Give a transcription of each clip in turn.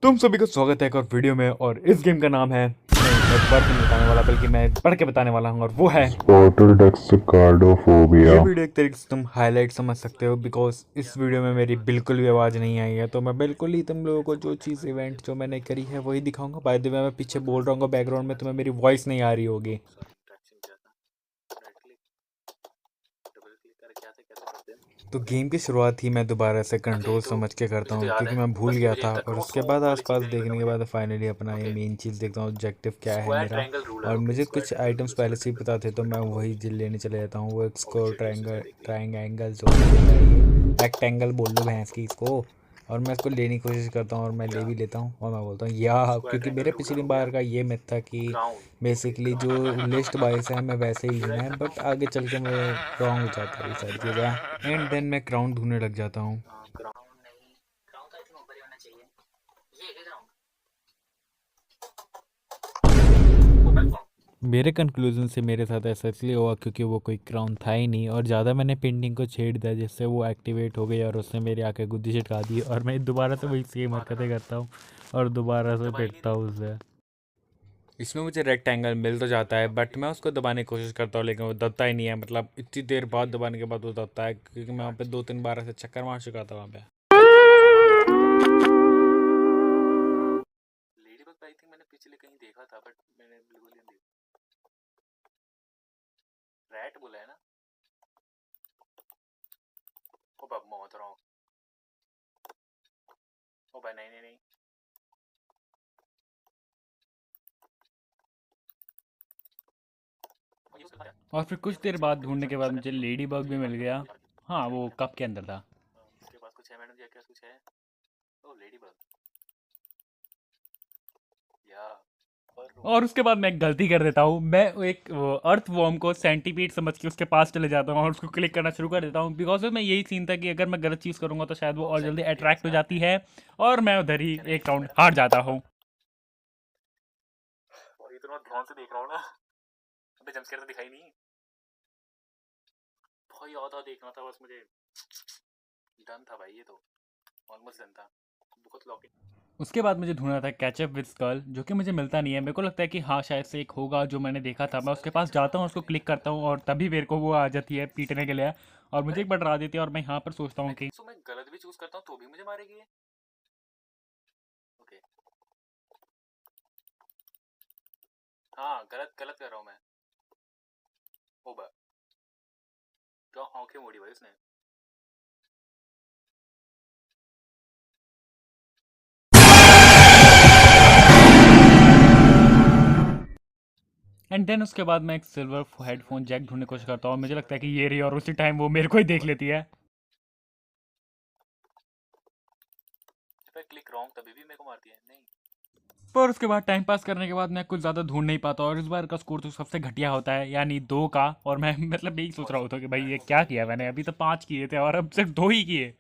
तुम सभी का स्वागत है एक और वीडियो में। और इस गेम का नाम है, मैं पढ़ के नहीं बताने वाला बल्कि मैं पढ़ के बताने वाला हूँ, और वो है स्पॉटरडेक्स कार्डोफोबिया। ये वीडियो। एक तरीके से तुम हाईलाइट समझ सकते हो, बिकॉज इस वीडियो में मेरी बिल्कुल भी आवाज़ नहीं आई है, तो मैं बिल्कुल ही तुम लोगों को जो चीज़ इवेंट जो मैंने करी है वही दिखाऊंगा। बाय द वे, मैं पीछे बोल रहा हूँ बैकग्राउंड में, तुम्हें मेरी वॉइस नहीं आ रही होगी। तो गेम की शुरुआत ही मैं दोबारा से कंट्रोल समझ के करता हूँ, क्योंकि मैं भूल गया था। और उसके बाद आसपास देखने के बाद फाइनली अपना ये मेन चीज़ देखता हूँ, ऑब्जेक्टिव क्या है मेरा। और मुझे कुछ आइटम्स पहले से ही पता थे, तो मैं वही लेने चले जाता हूँ। वो एक स्कोर ट्रायंगल जो होता है, ये रेक्टेंगल बोल लो भैंस की इसको। और मैं इसको लेने की कोशिश करता हूँ, और मैं ले भी लेता हूँ। और मैं बोलता हूँ या, क्योंकि मेरे पिछली बार का ये मिथ था कि बेसिकली जो लिस्ट वाइज है मैं वैसे ही हूँ मैं, बट आगे चल के मैं रॉन्ग हो जाता है ये सारी चीज़ें। एंड देन मैं क्राउन ढूंढने लग जाता हूँ। मेरे कंक्लूजन से मेरे साथ ऐसा इसलिए हुआ क्योंकि वो कोई क्राउन था ही नहीं, और ज़्यादा मैंने पेंटिंग को छेड़ दिया, जिससे वो एक्टिवेट हो गई और उसने मेरी आंखें गुद्दी छिटका दी, और मैं दोबारा से वही सेम हरकतें करता हूँ और दोबारा से पिटता हूँ उसे। इसमें मुझे रेक्टेंगल मिल तो जाता है, बट मैं उसको दबाने की कोशिश करता हूँ, लेकिन वो दबता ही नहीं है। मतलब इतनी देर बाद दबाने के बाद वो दबता है, क्योंकि मैं वहाँ पे 2-3 बार ऐसे चक्कर मार चुका था वहाँ पे। लेडी बग आई थिंक मैंने पिछले कहीं देखा था, बट मैंने बिल्कुल नहीं देखा। रैट बोला है ना? ओ बाप, मैं बता रहा हूँ। ओ भाई, नहीं नहीं नहीं। और फिर कुछ देर बाद ढूंढने के बाद मुझे लेडी बग भी मिल गया। हाँ, वो कप के अंदर था। उसके पास कुछ है मैडम जी? क्या कुछ है? ओ, लेडी बग या। और उसके बाद मैं एक गलती कर देता हूँ। मैं एक अर्थ वॉर्म को सेंटीपीड समझ के उसके पास चले जाता हूँ और उसको क्लिक करना शुरू कर देता हूँ, बिकॉज में यही सीन था कि अगर मैं गलत चीज़ करूंगा तो शायद वो और जल्दी अट्रैक्ट हो जाती है, और मैं उधर ही एक राउंड हार जाता हूँ। और इतना ध्यान से देख रहा हूँ ना, अबे जंपस्केयर तो दिखाई नहीं। बहुत आधा देखना था बस मुझे। डन था भाई, ये तो ऑलमोस्ट डन था। बहुत लॉकिंग। उसके बाद मुझे ढूंढना था कैचअप विद स्कल, जो कि मुझे मिलता नहीं है। मेरे को लगता है कि हाँ, शायद से एक होगा जो मैंने देखा था। मैं उसके पास जाता हूँ, उसको क्लिक करता हूँ, और तभी मेरे को वो आ जाती है पीटने के लिए, और मुझे एक बार डरा देती है। और मैं यहाँ पर सोचता हूँ कि मैं गलत भी चूज करता हूँ तो भी मुझे मारेगी। ओके, हाँ, गलत गलत कर रहा हूँ मैं। ओ बा, तो आंखें मोड़ी भाई उसने। एंड देन उसके बाद मैं एक सिल्वर हेडफोन जैक ढूंढने की कोशिश करता हूँ, और मुझे लगता है कि ये रही, और उसी टाइम वो मेरे को ही देख लेती है। क्लिक रॉन्ग, तभी भी मेरे को मारती है नहीं। पर उसके बाद टाइम पास करने के बाद मैं कुछ ज़्यादा ढूंढ नहीं पाता, और इस बार का स्कोर तो सबसे घटिया होता है, यानी 2 का। और मैं मतलब यही सोच रहा होता कि भाई ये क्या किया मैंने, अभी तो 5 किए थे और अब सिर्फ 2 ही किए।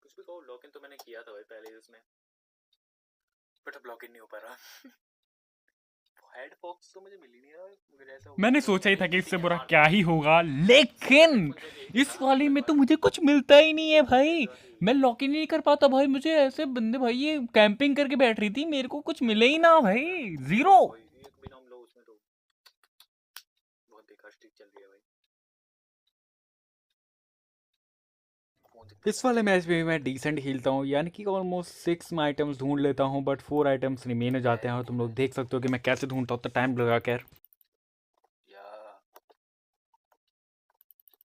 कुछ भी कहो, लॉगिन तो मैंने किया था भाई पहले ही उसमें, बट अब लॉगिन नहीं हो पा रहा। हेड फॉक्स तो मुझे मिल ही नहीं रहा। मुझे ऐसा मैंने सोचा ही था कि इससे बुरा क्या ही होगा, लेकिन इस वाली में तो मुझे कुछ मिलता ही नहीं है भाई। मैं लॉक इन नहीं कर पाता भाई। मुझे ऐसे बंदे भाई, ये कैंपिंग करके बैठ रही थी, मेरे को कुछ मिले ही ना भाई। जीरो। एक भी ना हम लोग उसमें तो बहुत बेकार स्ट्रिक चल रही है भाई। इस वाले मैच में मैं डिसेंट खेलता हूँ, यानी कि ऑलमोस्ट 6 आइटम्स ढूंढ लेता हूँ, बट 4 आइटम्स रिमेन हो जाते हैं। और तुम लोग देख सकते हो कि मैं कैसे ढूंढता हूँ, तो टाइम लगा कर।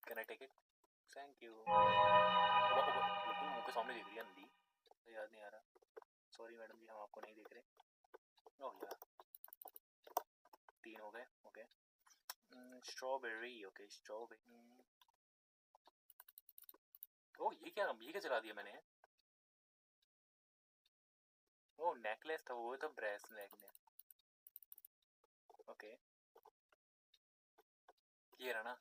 Can I take it? Thank you. बिल्कुल मुंह के सामने देख रही है नदी। तो याद नहीं आ रहा। सॉरी मैडम जी, हम आपको नहीं देख रहे। ओह यार, 3 हो गए। Okay, strawberry. Okay, strawberry. Oh, ये क्या चला दिया मैंने? ओह, नेकलेस था वो, तो ब्रेसलेट ने। ओके, ये रहा ना।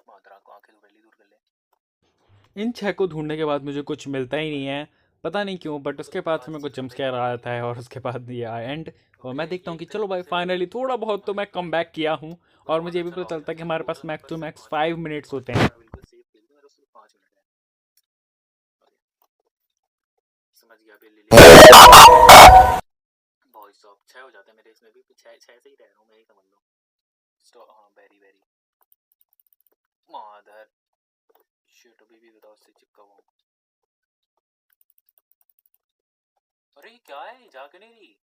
मादरा को आंखें दूर कर ले। इन 6 को ढूंढने के बाद मुझे कुछ मिलता ही नहीं है, पता नहीं क्यों। बट उसके बाद फिर मेरे को जंप स्केयर आ जाता है, और उसके बाद ये एंड। और मैं देखता हूँ कि चलो भाई, फाइनली थोड़ा बहुत तो मैं कम बैक किया हूँ। और मुझे ये भी पता चलता है कि हमारे पास मैक्स टू मैक्स 5 मिनट्स होते हैं। अभी ले लिया भाई साहब 6 हो जाते हैं मेरे इसमें भी 6 से ही रह रहा हूँ मैं, ही समझ लो। हाँ वेरी वेरी मादर शिट, अभी भी बताओ उससे चिपका हुआ हूँ। अरे क्या है, जाके नहीं रही।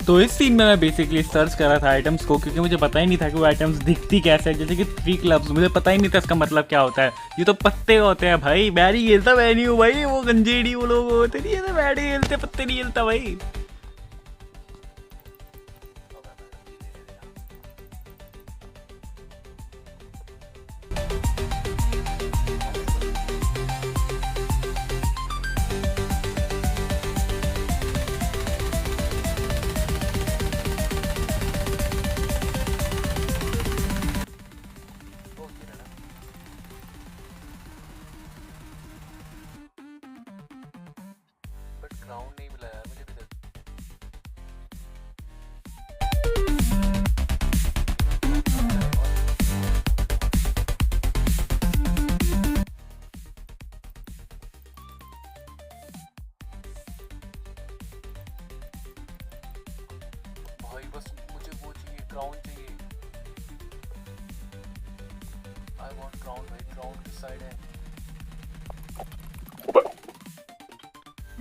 तो इस सीन में मैं बेसिकली सर्च कर रहा था आइटम्स को, क्योंकि मुझे पता ही नहीं था कि वो आइटम्स दिखती कैसे है। जैसे कि 3 क्लब्स, मुझे पता ही नहीं था इसका मतलब क्या होता है। ये तो पत्ते होते हैं भाई, बैरी खेलता मैं नहीं हूँ भाई, वो गंजेड़ी वो लोग होते नहीं है, बैरी खेलते पत्ते नहीं खेलता भाई। क्राउन नहीं मिला यार मुझे अभी तक। भाई बस मुझे वो चाहिए, क्राउन चाहिए। आई वांट क्राउन भाई, क्राउन किस साइड है?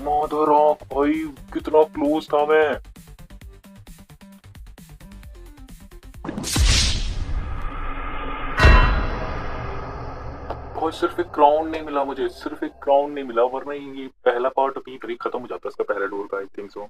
माधवराव भाई कितना क्लोज था मैं। भाई सिर्फ एक क्राउन नहीं मिला मुझे, सिर्फ एक क्राउन नहीं मिला, वरना ये पहला पार्ट अभी पर ही खत्म हो जाता है इसका पहला डोर का, आई थिंक सो।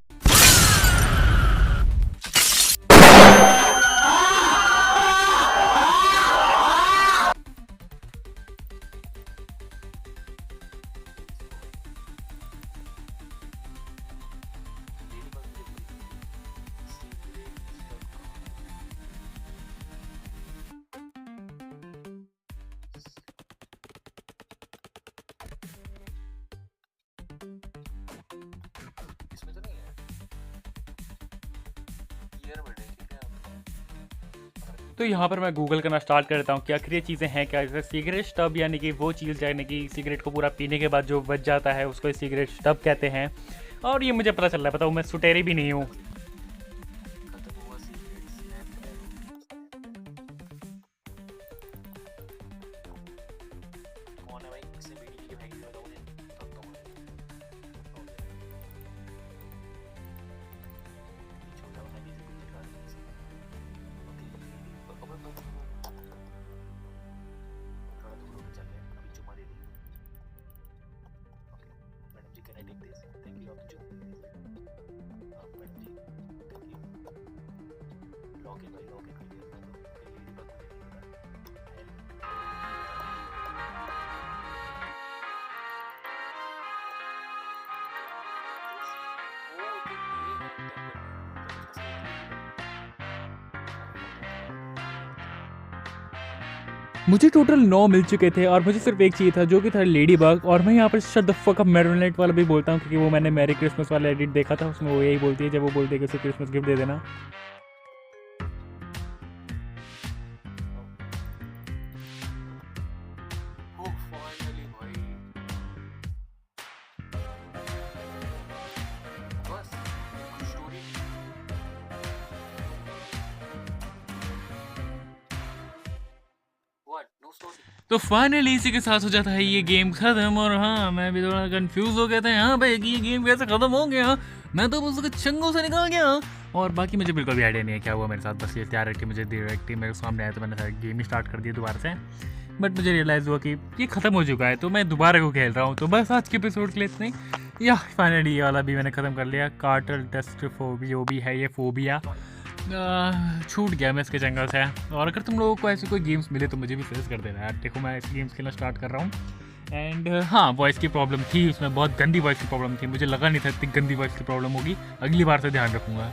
इसमें तो नहीं है ईयरबड है, ठीक है। तो यहाँ पर मैं गूगल करना स्टार्ट करता हूँ कि आखिर ये चीज़ें हैं क्या। जैसे सिगरेट स्टब, यानी कि वो चीज़ यानी कि सिगरेट को पूरा पीने के बाद जो बच जाता है उसको सिगरेट स्टब कहते हैं। और ये मुझे पता चल रहा है, बताओ मैं सुटेरी भी नहीं हूँ। खत्म हुआ सीक्रेट स्नैप कौन है भाई? इससे बीड़ी की भाई बताओ मुझे, तब तो छोटा वाला भी से कुछ निकाल नहीं सकता। थोड़ा दूर होकर चल रहे, अभी चुमा दे दी। Madam ji can I take this? Thank you. आप जो madam ji thank you. Lock है भाई, लॉक है, कोई नहीं करता तो फिर लेडी बग मुझे नहीं पता मुझे टोटल 9 मिल चुके थे और मुझे सिर्फ एक चाहिए था, जो कि था लेडी बग। और मैं यहाँ पर शट द फक अप मैरोनेट वाला भी बोलता हूँ, क्योंकि वो मैंने मैरी क्रिसमस वाला एडिट देखा था, उसमें वो यही बोलती है जब वो बोलती है कि उसे क्रिसमस गिफ्ट दे देना। तो फाइनली इसी के साथ हो जाता है ये गेम खत्म। और हाँ, मैं भी थोड़ा कंफ्यूज हो गया था यहाँ पे कि ये गेम कैसे खत्म हो गया। मैं तो उसके चंगों से निकल गया और बाकी मुझे बिल्कुल भी आइडिया नहीं है क्या हुआ मेरे साथ। बस ये तैयार है कि मुझे डायरेक्टली मेरे सामने आया तो मैंने गेम ही स्टार्ट कर दिया दोबारा से। बट मुझे रियलाइज़ हुआ कि ये ख़त्म हो चुका है तो मैं दोबारा को खेल रहा हूँ। तो बस आज के एपिसोड के लिए इतना ही। या फाइनली ये वाला भी मैंने ख़त्म कर लिया। कार्टल टेस्ट जो भी है ये फोबिया छूट गया मैं इसके जंगल से। और अगर तुम लोगों को ऐसे कोई गेम्स मिले तो मुझे भी सजेस्ट कर देना यार। देखो मैं ऐसे गेम्स खेलना स्टार्ट कर रहा हूँ। एंड हाँ, वॉइस की प्रॉब्लम थी उसमें, बहुत गंदी वॉइस की प्रॉब्लम थी। मुझे लगा नहीं था इतनी गंदी वॉइस की प्रॉब्लम होगी। अगली बार से ध्यान रखूँगा।